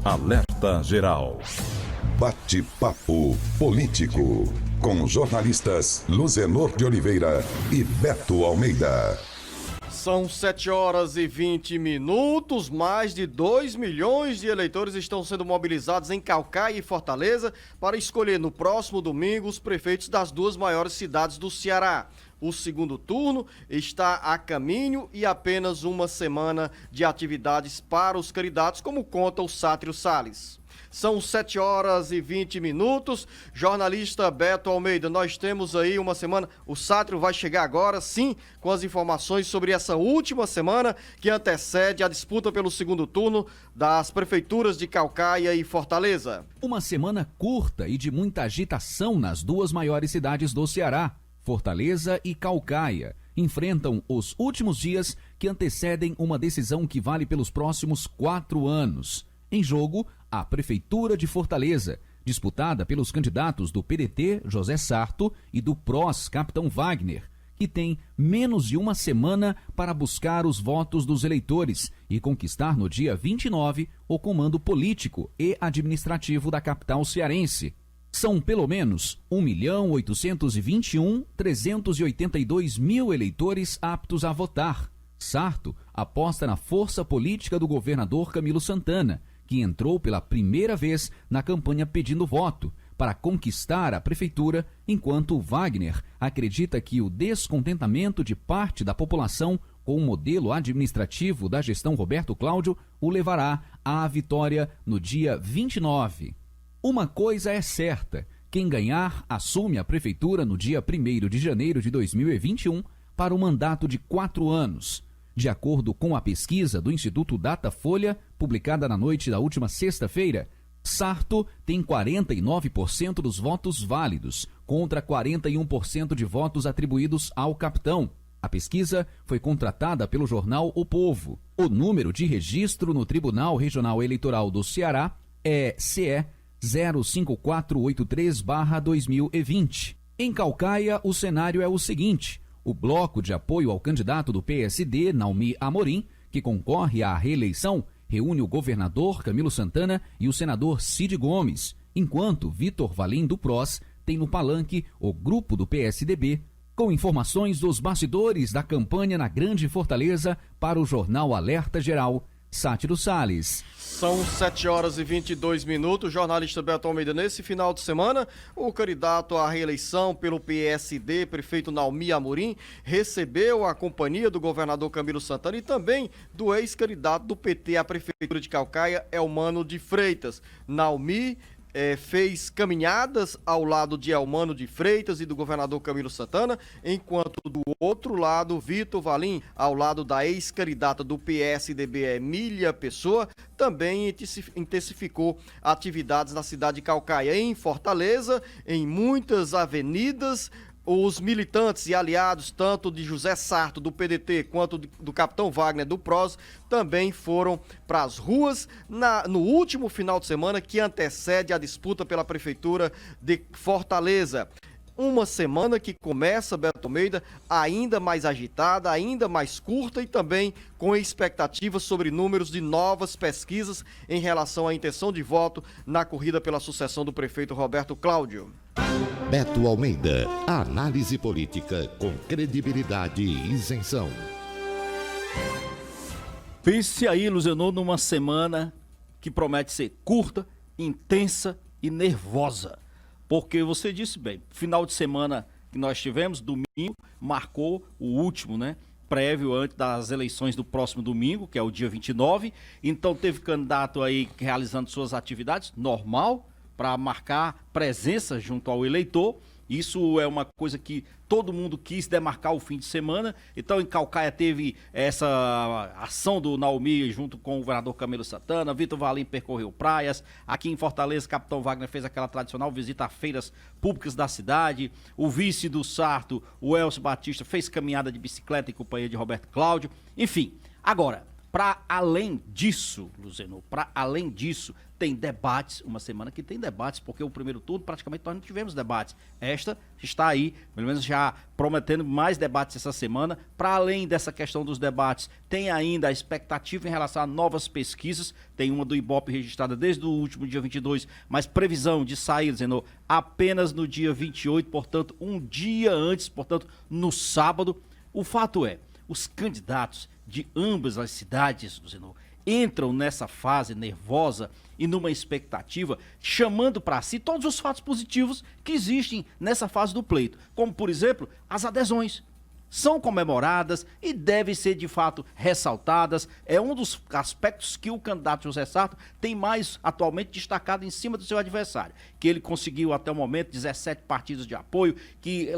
Alerta Geral. Bate-papo político com jornalistas Luzenor de Oliveira e Beto Almeida. São 7h20. Mais de 2 milhões de eleitores estão sendo mobilizados em Caucaia e Fortaleza para escolher no próximo domingo os prefeitos das duas maiores cidades do Ceará. O segundo turno está a caminho e apenas uma semana de atividades para os candidatos, como conta o Sátiro Salles. São 7h20. Jornalista Beto Almeida, nós temos aí uma semana, o Sátiro vai chegar agora, sim, com as informações sobre essa última semana que antecede a disputa pelo segundo turno das prefeituras de Caucaia e Fortaleza. Uma semana curta e de muita agitação nas duas maiores cidades do Ceará, Fortaleza e Caucaia, enfrentam os últimos dias que antecedem uma decisão que vale pelos próximos 4 anos. Em jogo, a Prefeitura de Fortaleza, disputada pelos candidatos do PDT, José Sarto, e do PROS, Capitão Wagner, que tem menos de uma semana para buscar os votos dos eleitores e conquistar no dia 29 o comando político e administrativo da capital cearense. São pelo menos 1.821.382.000 eleitores aptos a votar. Sarto aposta na força política do governador Camilo Santana, que entrou pela primeira vez na campanha pedindo voto para conquistar a prefeitura, enquanto Wagner acredita que o descontentamento de parte da população com o modelo administrativo da gestão Roberto Cláudio o levará à vitória no dia 29. Uma coisa é certa, quem ganhar assume a prefeitura no dia 1º de janeiro de 2021 para um mandato de 4 anos. De acordo com a pesquisa do Instituto Datafolha, publicada na noite da última sexta-feira, Sarto tem 49% dos votos válidos, contra 41% de votos atribuídos ao capitão. A pesquisa foi contratada pelo jornal O Povo. O número de registro no Tribunal Regional Eleitoral do Ceará é CE 05483/2020. Em Caucaia, o cenário é o seguinte: o bloco de apoio ao candidato do PSD, Naumi Amorim, que concorre à reeleição, reúne o governador Camilo Santana e o senador Cid Gomes, enquanto Vitor Valim do PROS tem no palanque o grupo do PSDB, com informações dos bastidores da campanha na Grande Fortaleza para o jornal Alerta Geral, Sátiro Salles. São 7h22. Jornalista Beto Almeida, nesse final de semana, o candidato à reeleição pelo PSD, prefeito Naumi Amorim, recebeu a companhia do governador Camilo Santana e também do ex-candidato do PT à prefeitura de Caucaia, Elmano de Freitas. Naumi fez caminhadas ao lado de Elmano de Freitas e do governador Camilo Santana, enquanto do outro lado, Vitor Valim, ao lado da ex-candidata do PSDB, Emília Pessoa, também intensificou atividades na cidade de Caucaia. Em Fortaleza, em muitas avenidas, os militantes e aliados, tanto de José Sarto, do PDT, quanto do Capitão Wagner, do PROS, também foram para as ruas no último final de semana que antecede a disputa pela Prefeitura de Fortaleza. Uma semana que começa, Beto Almeida, ainda mais agitada, ainda mais curta e também com expectativas sobre números de novas pesquisas em relação à intenção de voto na corrida pela sucessão do prefeito Roberto Cláudio. Beto Almeida, análise política com credibilidade e isenção. Pense aí, Luzenor, numa semana que promete ser curta, intensa e nervosa. Porque você disse bem, final de semana que nós tivemos, domingo, marcou o último, prévio antes das eleições do próximo domingo, que é o dia 29. Então teve candidato aí realizando suas atividades, normal, para marcar presença junto ao eleitor. Isso é uma coisa que todo mundo quis demarcar o fim de semana. Então, em Caucaia teve essa ação do Naumi junto com o governador Camilo Santana. Vitor Valim percorreu praias. Aqui em Fortaleza, Capitão Wagner fez aquela tradicional visita a feiras públicas da cidade. O vice do Sarto, o Elcio Batista, fez caminhada de bicicleta em companhia de Roberto Cláudio. Enfim, agora, Para além disso, Luzenor, para além disso, tem debates, uma semana que tem debates, porque o primeiro turno praticamente nós não tivemos debates. Esta está aí, pelo menos já prometendo mais debates essa semana. Para além dessa questão dos debates, tem ainda a expectativa em relação a novas pesquisas. Tem uma do Ibope registrada desde o último dia 22, mas previsão de sair, Luzenor, apenas no dia 28, portanto, um dia antes, portanto, no sábado. O fato é, os candidatos de ambas as cidades, Luzenor, entram nessa fase nervosa e numa expectativa, chamando para si todos os fatos positivos que existem nessa fase do pleito, como, por exemplo, as adesões. São comemoradas e devem ser, de fato, ressaltadas. É um dos aspectos que o candidato José Sarto tem mais atualmente destacado em cima do seu adversário, que ele conseguiu até o momento 17 partidos de apoio, que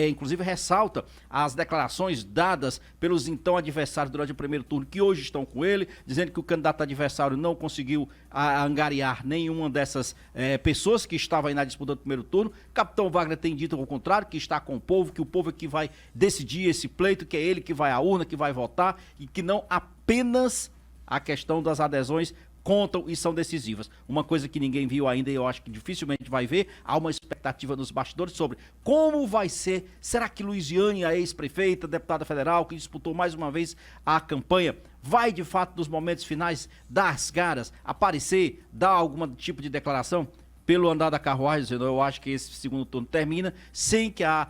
inclusive ressalta as declarações dadas pelos então adversários durante o primeiro turno, que hoje estão com ele, dizendo que o candidato adversário não conseguiu angariar nenhuma dessas pessoas que estavam aí na disputa do primeiro turno. Capitão Wagner tem dito ao contrário, que está com o povo, que o povo é que vai decidir esse pleito, que é ele que vai à urna, que vai votar, e que não apenas a questão das adesões contam e são decisivas. Uma coisa que ninguém viu ainda e eu acho que dificilmente vai ver, há uma expectativa nos bastidores sobre como vai ser. Será que Luiziane, a ex-prefeita, deputada federal, que disputou mais uma vez a campanha, vai de fato nos momentos finais dar as caras, aparecer, dar algum tipo de declaração? Pelo andar da carruagem, eu acho que esse segundo turno termina sem que a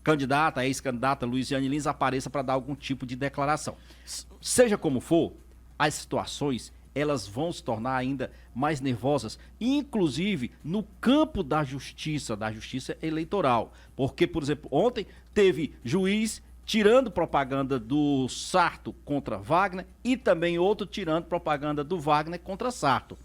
candidata, a ex-candidata Luiziane Lins apareça para dar algum tipo de declaração. Seja como for, as situações elas vão se tornar ainda mais nervosas, inclusive no campo da justiça eleitoral. Porque, por exemplo, ontem teve juiz tirando propaganda do Sarto contra Wagner e também outro tirando propaganda do Wagner contra Sarto.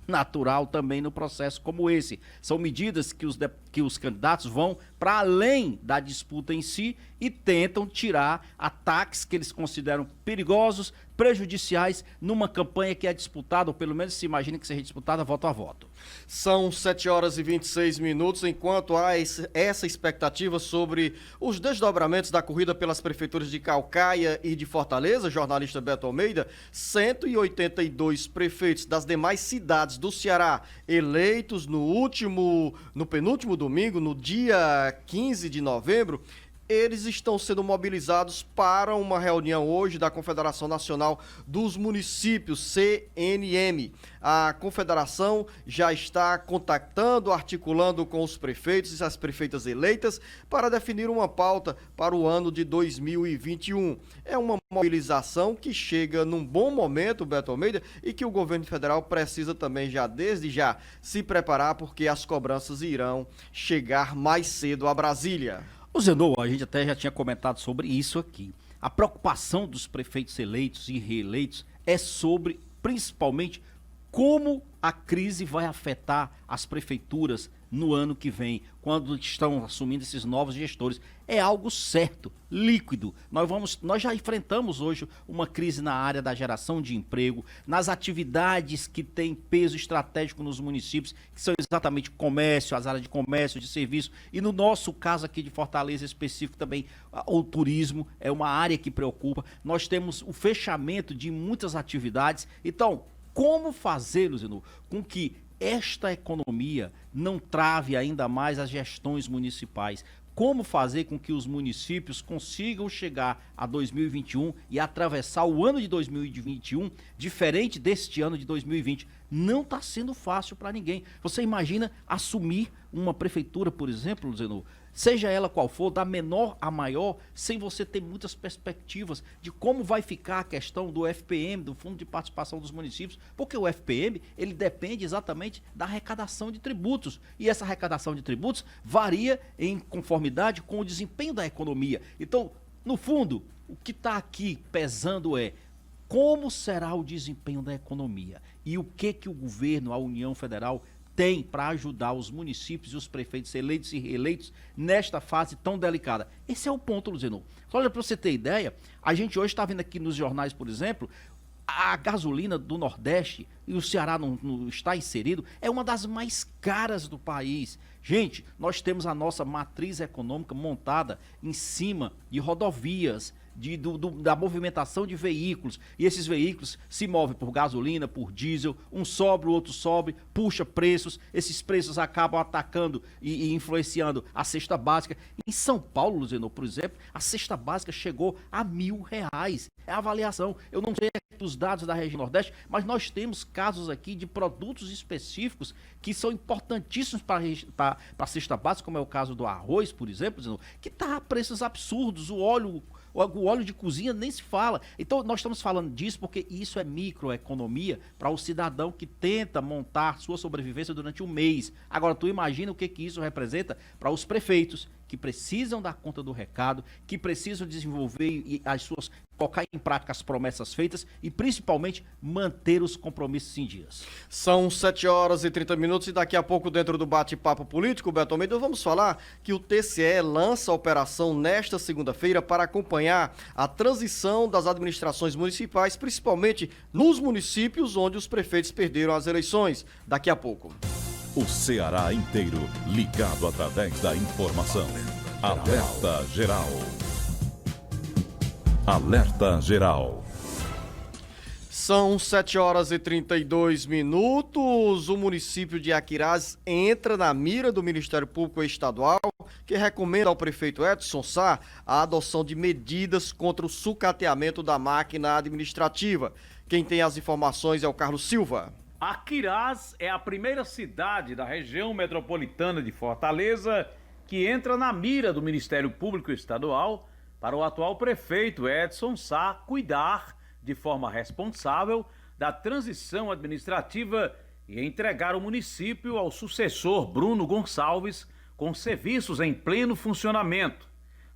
Natural também no processo como esse. São medidas que os candidatos vão para além da disputa em si e tentam tirar ataques que eles consideram perigosos, prejudiciais, numa campanha que é disputada, ou pelo menos se imagina que seja disputada voto a voto. São 7 horas e 26 minutos, enquanto há essa expectativa sobre os desdobramentos da corrida pelas prefeituras de Caucaia e de Fortaleza, jornalista Beto Almeida, 182 prefeitos das demais cidades do Ceará eleitos no penúltimo domingo, no dia 15 de novembro, eles estão sendo mobilizados para uma reunião hoje da Confederação Nacional dos Municípios, CNM. A confederação já está contactando, articulando com os prefeitos e as prefeitas eleitas para definir uma pauta para o ano de 2021. É uma mobilização que chega num bom momento, Beto Almeida, e que o governo federal precisa também desde já se preparar, porque as cobranças irão chegar mais cedo a Brasília. O Zenô, a gente até já tinha comentado sobre isso aqui. A preocupação dos prefeitos eleitos e reeleitos é sobre, principalmente, como a crise vai afetar as prefeituras no ano que vem, quando estão assumindo esses novos gestores. É algo certo, líquido. Nós já enfrentamos hoje uma crise na área da geração de emprego, nas atividades que têm peso estratégico nos municípios, que são exatamente comércio, as áreas de comércio, de serviço, e no nosso caso aqui de Fortaleza específico também, o turismo é uma área que preocupa. Nós temos o fechamento de muitas atividades. Então, como fazer, Luziano, com que esta economia não trave ainda mais as gestões municipais? Como fazer com que os municípios consigam chegar a 2021 e atravessar o ano de 2021 diferente deste ano de 2020? Não está sendo fácil para ninguém. Você imagina assumir uma prefeitura, por exemplo, Luziano, seja ela qual for, da menor a maior, sem você ter muitas perspectivas de como vai ficar a questão do FPM, do Fundo de Participação dos Municípios, porque o FPM, ele depende exatamente da arrecadação de tributos, e essa arrecadação de tributos varia em conformidade com o desempenho da economia. Então, no fundo, o que está aqui pesando é como será o desempenho da economia e o que o governo, a União Federal, tem para ajudar os municípios e os prefeitos eleitos e reeleitos nesta fase tão delicada. Esse é o ponto, Luziano. Olha, para você ter ideia, a gente hoje está vendo aqui nos jornais, por exemplo, a gasolina do Nordeste, e o Ceará não está inserido, é uma das mais caras do país. Gente, nós temos a nossa matriz econômica montada em cima de rodovias, da movimentação de veículos. E esses veículos se movem por gasolina, por diesel, um sobe, o outro sobe, puxa preços, esses preços acabam atacando e influenciando a cesta básica. Em São Paulo, Luzenor, por exemplo, a cesta básica chegou a R$1.000. É a avaliação. Eu não sei os dados da região Nordeste, mas nós temos casos aqui de produtos específicos que são importantíssimos para a cesta básica, como é o caso do arroz, por exemplo, que está a preços absurdos, o óleo de cozinha nem se fala. Então nós estamos falando disso porque isso é microeconomia para o cidadão que tenta montar sua sobrevivência durante um mês. Agora tu imagina o que isso representa para os prefeitos que precisam dar conta do recado, que precisam desenvolver colocar em prática as promessas feitas e principalmente manter os compromissos em dias. São 7h30 e daqui a pouco, dentro do bate-papo político, Beto Almeida, vamos falar que o TCE lança a operação nesta segunda-feira para acompanhar a transição das administrações municipais, principalmente nos municípios onde os prefeitos perderam as eleições. Daqui a pouco. O Ceará inteiro ligado através da informação. Alerta Geral. Alerta Geral. São 7h32. O município de Aquiraz entra na mira do Ministério Público Estadual, que recomenda ao prefeito Edson Sá a adoção de medidas contra o sucateamento da máquina administrativa. Quem tem as informações é o Carlos Silva. Aquiraz é a primeira cidade da região metropolitana de Fortaleza que entra na mira do Ministério Público Estadual para o atual prefeito Edson Sá cuidar de forma responsável da transição administrativa e entregar o município ao sucessor Bruno Gonçalves com serviços em pleno funcionamento.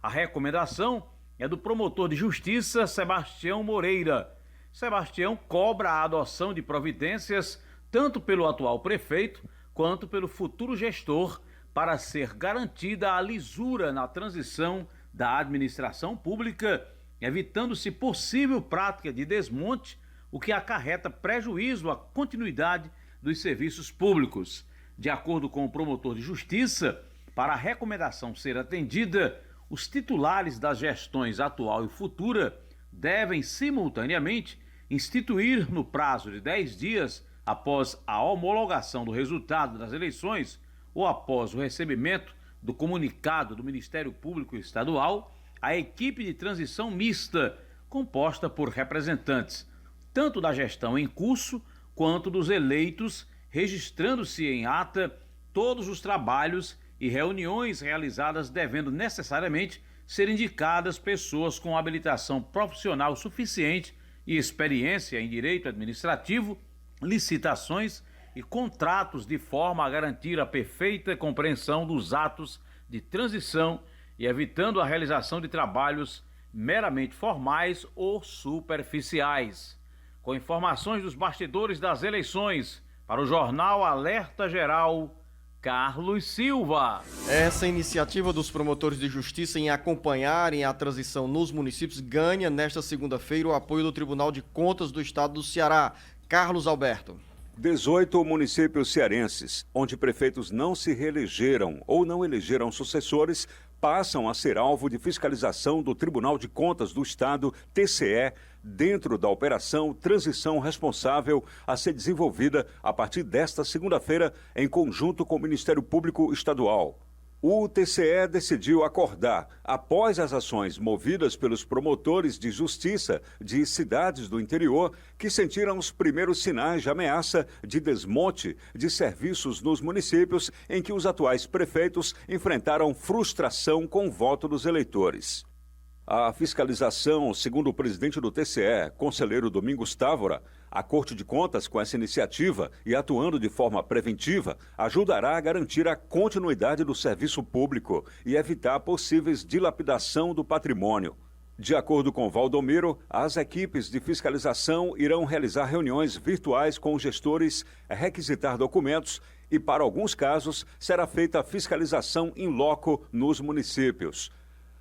A recomendação é do promotor de justiça Sebastião Moreira. Sebastião cobra a adoção de providências tanto pelo atual prefeito quanto pelo futuro gestor para ser garantida a lisura na transição da administração pública, evitando-se possível prática de desmonte, o que acarreta prejuízo à continuidade dos serviços públicos. De acordo com o promotor de justiça, para a recomendação ser atendida, os titulares das gestões atual e futura devem simultaneamente instituir no prazo de 10 dias após a homologação do resultado das eleições ou após o recebimento do comunicado do Ministério Público Estadual, a equipe de transição mista, composta por representantes tanto da gestão em curso quanto dos eleitos, registrando-se em ata todos os trabalhos e reuniões realizadas, devendo necessariamente ser indicadas pessoas com habilitação profissional suficiente e experiência em direito administrativo, licitações e contratos, de forma a garantir a perfeita compreensão dos atos de transição e evitando a realização de trabalhos meramente formais ou superficiais. Com informações dos bastidores das eleições, para o jornal Alerta Geral, Carlos Silva. Essa iniciativa dos promotores de justiça em acompanharem a transição nos municípios ganha nesta segunda-feira o apoio do Tribunal de Contas do Estado do Ceará. Carlos Alberto. 18 municípios cearenses, onde prefeitos não se reelegeram ou não elegeram sucessores, passam a ser alvo de fiscalização do Tribunal de Contas do Estado, TCE, dentro da operação Transição Responsável a ser desenvolvida a partir desta segunda-feira em conjunto com o Ministério Público Estadual. O TCE decidiu acordar, após as ações movidas pelos promotores de justiça de cidades do interior que sentiram os primeiros sinais de ameaça de desmonte de serviços nos municípios em que os atuais prefeitos enfrentaram frustração com o voto dos eleitores. A fiscalização, segundo o presidente do TCE, conselheiro Domingos Távora, a Corte de Contas, com essa iniciativa e atuando de forma preventiva, ajudará a garantir a continuidade do serviço público e evitar possíveis dilapidação do patrimônio. De acordo com Valdomiro, as equipes de fiscalização irão realizar reuniões virtuais com os gestores, requisitar documentos e, para alguns casos, será feita a fiscalização in loco nos municípios.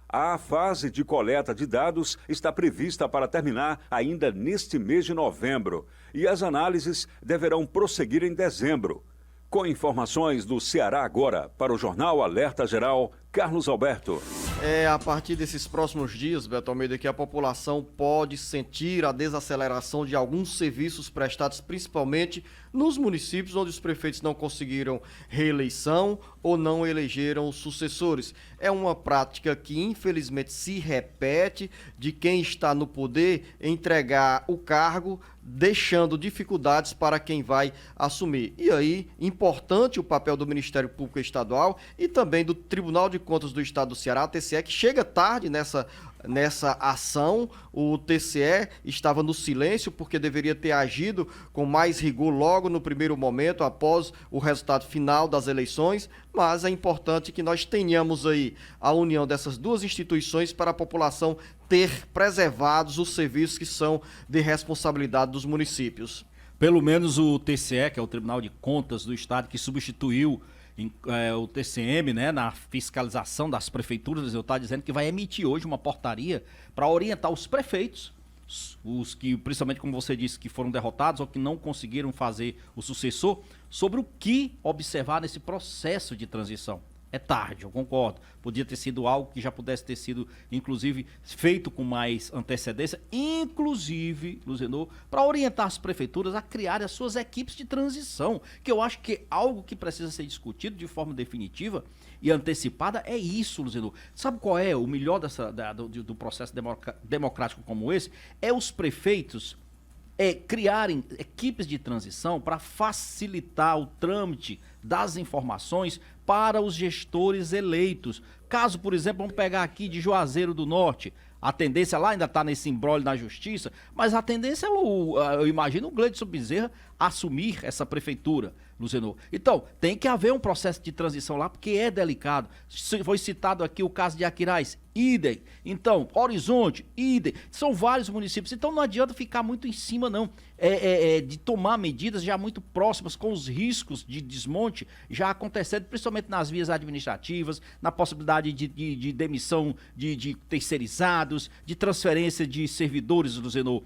A fase de coleta de dados está prevista para terminar ainda neste mês de novembro e as análises deverão prosseguir em dezembro. Com informações do Ceará agora, para o Jornal Alerta Geral, Carlos Alberto. A partir desses próximos dias, Beto Almeida, que a população pode sentir a desaceleração de alguns serviços prestados, principalmente nos municípios onde os prefeitos não conseguiram reeleição ou não elegeram sucessores. É uma prática que, infelizmente, se repete de quem está no poder entregar o cargo, deixando dificuldades para quem vai assumir. E aí, importante o papel do Ministério Público Estadual e também do Tribunal de Contas do Estado do Ceará, TCE, que chega tarde nessa ação. O TCE estava no silêncio porque deveria ter agido com mais rigor logo no primeiro momento, após o resultado final das eleições, mas é importante que nós tenhamos aí a união dessas duas instituições para a população ter preservados os serviços que são de responsabilidade dos municípios. Pelo menos o TCE, que é o Tribunal de Contas do Estado, que substituiu o TCM, né, na fiscalização das prefeituras, eu estou dizendo que vai emitir hoje uma portaria para orientar os prefeitos, os que, principalmente como você disse, que foram derrotados ou que não conseguiram fazer o sucessor, sobre o que observar nesse processo de transição. É tarde, eu concordo. Podia ter sido algo que já pudesse ter sido, inclusive, feito com mais antecedência, inclusive, Luzenor, para orientar as prefeituras a criar as suas equipes de transição, que eu acho que é algo que precisa ser discutido de forma definitiva e antecipada. É isso, Luzenor. Sabe qual é o melhor do processo democrático como esse? É os prefeitos criarem equipes de transição para facilitar o trâmite das informações para os gestores eleitos. Caso, por exemplo, vamos pegar aqui de Juazeiro do Norte, a tendência lá ainda está nesse imbróglio na justiça, mas a tendência é, eu imagino, o Gleidson Bezerra assumir essa prefeitura, Luzenor. Então, tem que haver um processo de transição lá, porque é delicado. Foi citado aqui o caso de Aquiraz, idem. Então, Horizonte, idem. São vários municípios, então não adianta ficar muito em cima, não. De tomar medidas já muito próximas, com os riscos de desmonte já acontecendo, principalmente nas vias administrativas, na possibilidade de demissão de terceirizados, de transferência de servidores, Luzenor,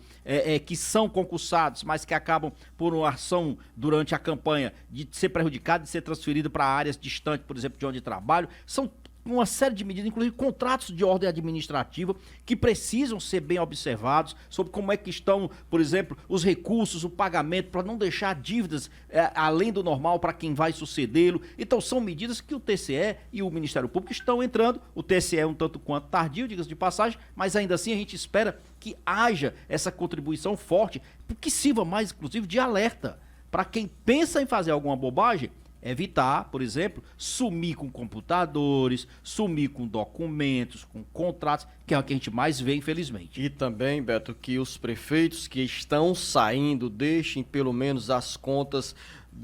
que são concursados, mas que acabam por uma ação durante a campanha de ser prejudicado, de ser transferido para áreas distantes, por exemplo, de onde trabalho. São uma série de medidas, inclusive contratos de ordem administrativa, que precisam ser bem observados sobre como é que estão, por exemplo, os recursos, o pagamento, para não deixar dívidas além do normal para quem vai sucedê-lo. Então são medidas que o TCE e o Ministério Público estão entrando. O TCE é um tanto quanto tardio, diga-se de passagem, mas ainda assim a gente espera que haja essa contribuição forte, que sirva mais, inclusive, de alerta para quem pensa em fazer alguma bobagem. Evitar, por exemplo, sumir com computadores, sumir com documentos, com contratos, que é o que a gente mais vê, infelizmente. E também, Beto, que os prefeitos que estão saindo deixem pelo menos as contas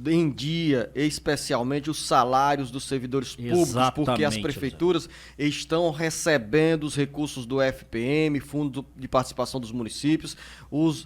em dia, especialmente os salários dos servidores públicos, porque as prefeituras estão recebendo os recursos do FPM, Fundo de Participação dos Municípios,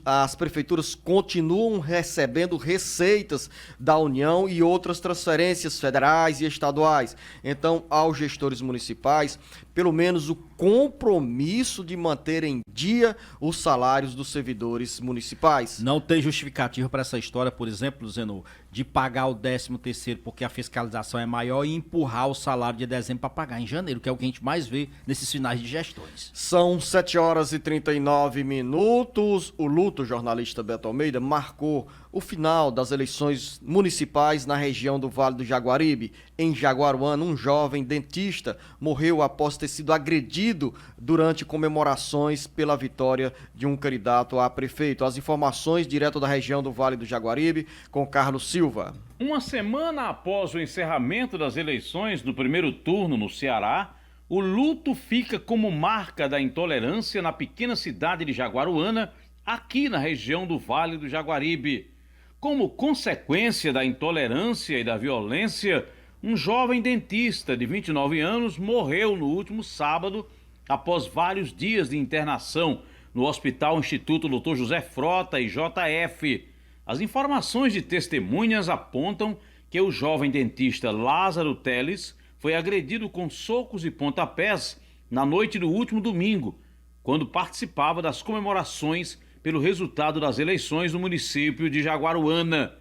as prefeituras continuam recebendo receitas da União e outras transferências federais e estaduais. Então, aos gestores municipais, pelo menos o compromisso de manter em dia os salários dos servidores municipais. Não tem justificativa para essa história, por exemplo, Zeno, de pagar o 13º porque a fiscalização é maior e empurrar o salário de dezembro para pagar em janeiro, que é o que a gente mais vê nesses finais de gestões. São 7h39. O luto, jornalista Beto Almeida, marcou o final das eleições municipais na região do Vale do Jaguaribe. Em Jaguaruana, um jovem dentista morreu após ter sido agredido durante comemorações pela vitória de um candidato a prefeito. As informações direto da região do Vale do Jaguaribe, com Carlos Silva. Uma semana após o encerramento das eleições do primeiro turno no Ceará, o luto fica como marca da intolerância na pequena cidade de Jaguaruana, aqui na região do Vale do Jaguaribe. Como consequência da intolerância e da violência, um jovem dentista de 29 anos morreu no último sábado após vários dias de internação no Hospital Instituto Dr. José Frota e JF. As informações de testemunhas apontam que o jovem dentista Lázaro Teles foi agredido com socos e pontapés na noite do último domingo, quando participava das comemorações pelo resultado das eleições no município de Jaguaruana.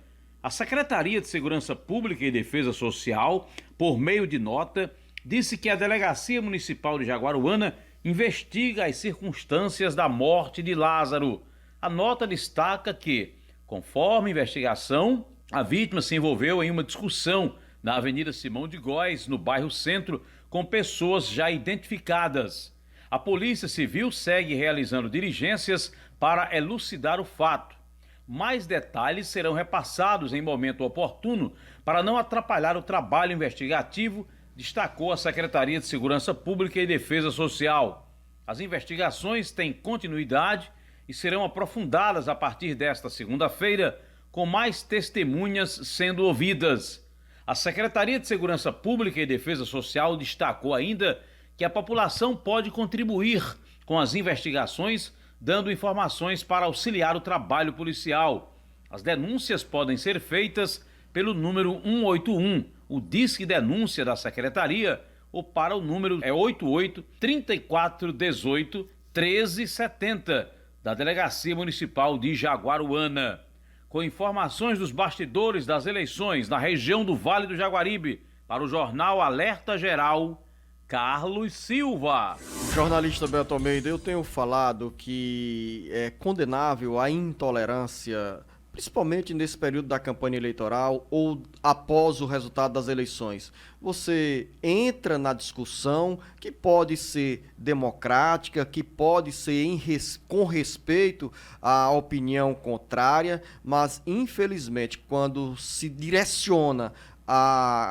A Secretaria de Segurança Pública e Defesa Social, por meio de nota, disse que a Delegacia Municipal de Jaguaruana investiga as circunstâncias da morte de Lázaro. A nota destaca que, conforme a investigação, a vítima se envolveu em uma discussão na Avenida Simão de Góes, no bairro Centro, com pessoas já identificadas. A Polícia Civil segue realizando diligências para elucidar o fato. Mais detalhes serão repassados em momento oportuno para não atrapalhar o trabalho investigativo, destacou a Secretaria de Segurança Pública e Defesa Social. As investigações têm continuidade e serão aprofundadas a partir desta segunda-feira, com mais testemunhas sendo ouvidas. A Secretaria de Segurança Pública e Defesa Social destacou ainda que a população pode contribuir com as investigações, dando informações para auxiliar o trabalho policial. As denúncias podem ser feitas pelo número 181, o Disque Denúncia da Secretaria, ou para o número 88 34 18 13 70 da Delegacia Municipal de Jaguaruana. Com informações dos bastidores das eleições na região do Vale do Jaguaribe, para o jornal Alerta Geral, Carlos Silva. Jornalista Beto Almeida, eu tenho falado que é condenável a intolerância, principalmente nesse período da campanha eleitoral ou após o resultado das eleições. Você entra na discussão que pode ser democrática, que pode ser com respeito à opinião contrária, mas infelizmente quando se direciona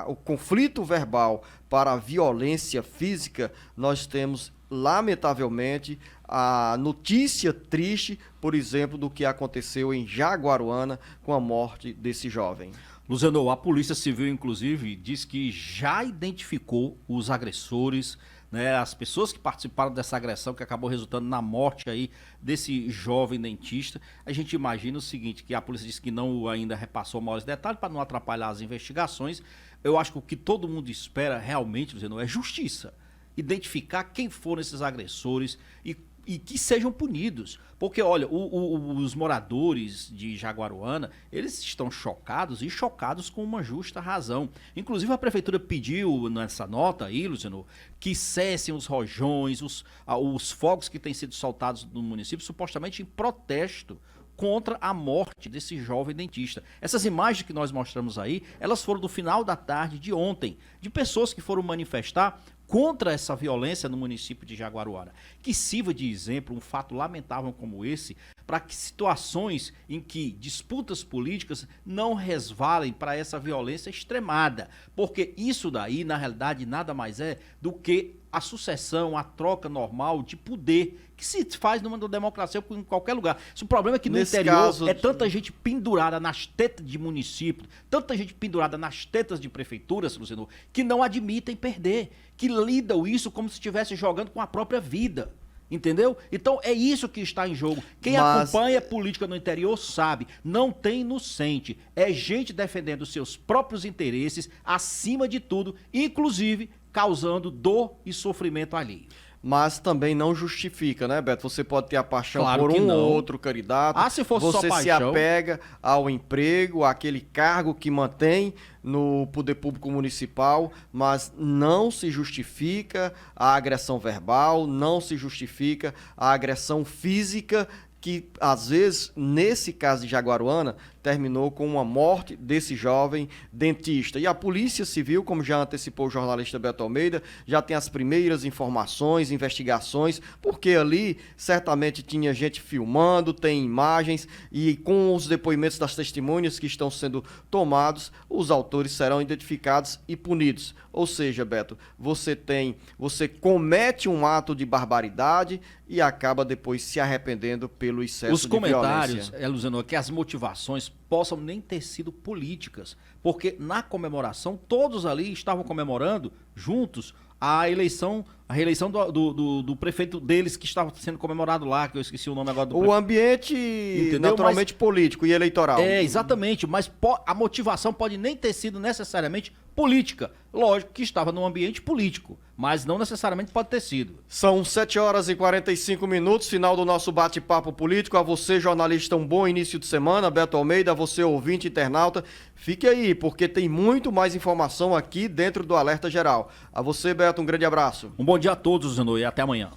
o conflito verbal para a violência física, nós temos, lamentavelmente, a notícia triste, por exemplo, do que aconteceu em Jaguaruana com a morte desse jovem. Luciano, a Polícia Civil, inclusive, diz que já identificou os agressores, né, as pessoas que participaram dessa agressão que acabou resultando na morte aí desse jovem dentista. A gente imagina o seguinte, que a polícia disse que não ainda repassou maiores detalhes para não atrapalhar as investigações. Eu acho que o que todo mundo espera realmente, Luciano, é justiça. Identificar quem foram esses agressores e que sejam punidos. Porque, olha, os moradores de Jaguaruana, eles estão chocados e chocados com uma justa razão. Inclusive, a prefeitura pediu nessa nota aí, Luciano, que cessem os rojões, os fogos que têm sido soltados no município, supostamente em protesto contra a morte desse jovem dentista. Essas imagens que nós mostramos aí, elas foram do final da tarde de ontem, de pessoas que foram manifestar contra essa violência no município de Jaguaruana. Que sirva de exemplo um fato lamentável como esse, para que situações em que disputas políticas não resvalem para essa violência extremada. Porque isso daí, na realidade, nada mais é do que a sucessão, a troca normal de poder que se faz numa democracia em qualquer lugar. O problema é que no interior é tanta gente pendurada nas tetas de município, tanta gente pendurada nas tetas de prefeituras, Luciano, que não admitem perder, que lidam isso como se estivesse jogando com a própria vida. Entendeu? Então é isso que está em jogo. Quem acompanha política no interior sabe, não tem inocente. É gente defendendo seus próprios interesses acima de tudo, inclusive causando dor e sofrimento alheio. Mas também não justifica, né, Beto? Você pode ter a paixão Claro por que um não. ou outro candidato. Se fosse você só se paixão, apega ao emprego, àquele cargo que mantém no poder público municipal, mas não se justifica a agressão verbal, não se justifica a agressão física, que às vezes, nesse caso de Jaguaruana, terminou com uma morte desse jovem dentista. E a Polícia Civil, como já antecipou o jornalista Beto Almeida, já tem as primeiras informações, investigações, porque ali certamente tinha gente filmando, tem imagens, e com os depoimentos das testemunhas que estão sendo tomados, os autores serão identificados e punidos. Ou seja, Beto, você comete um ato de barbaridade e acaba depois se arrependendo pelo excesso de violência. Os comentários, Luciano, que as motivações possam nem ter sido políticas, porque na comemoração todos ali estavam comemorando juntos a reeleição do prefeito deles, que estava sendo comemorado lá, que eu esqueci o nome agora do prefeito. O ambiente, entendeu? Naturalmente político e eleitoral. Exatamente, mas a motivação pode nem ter sido necessariamente política. Lógico que estava num ambiente político, mas não necessariamente pode ter sido. São 7h45, final do nosso bate-papo político. A você, jornalista, um bom início de semana. Beto Almeida, você ouvinte internauta, fique aí, porque tem muito mais informação aqui dentro do Alerta Geral. A você, Beto, um grande abraço. Um bom dia a todos, Zenô, e até amanhã.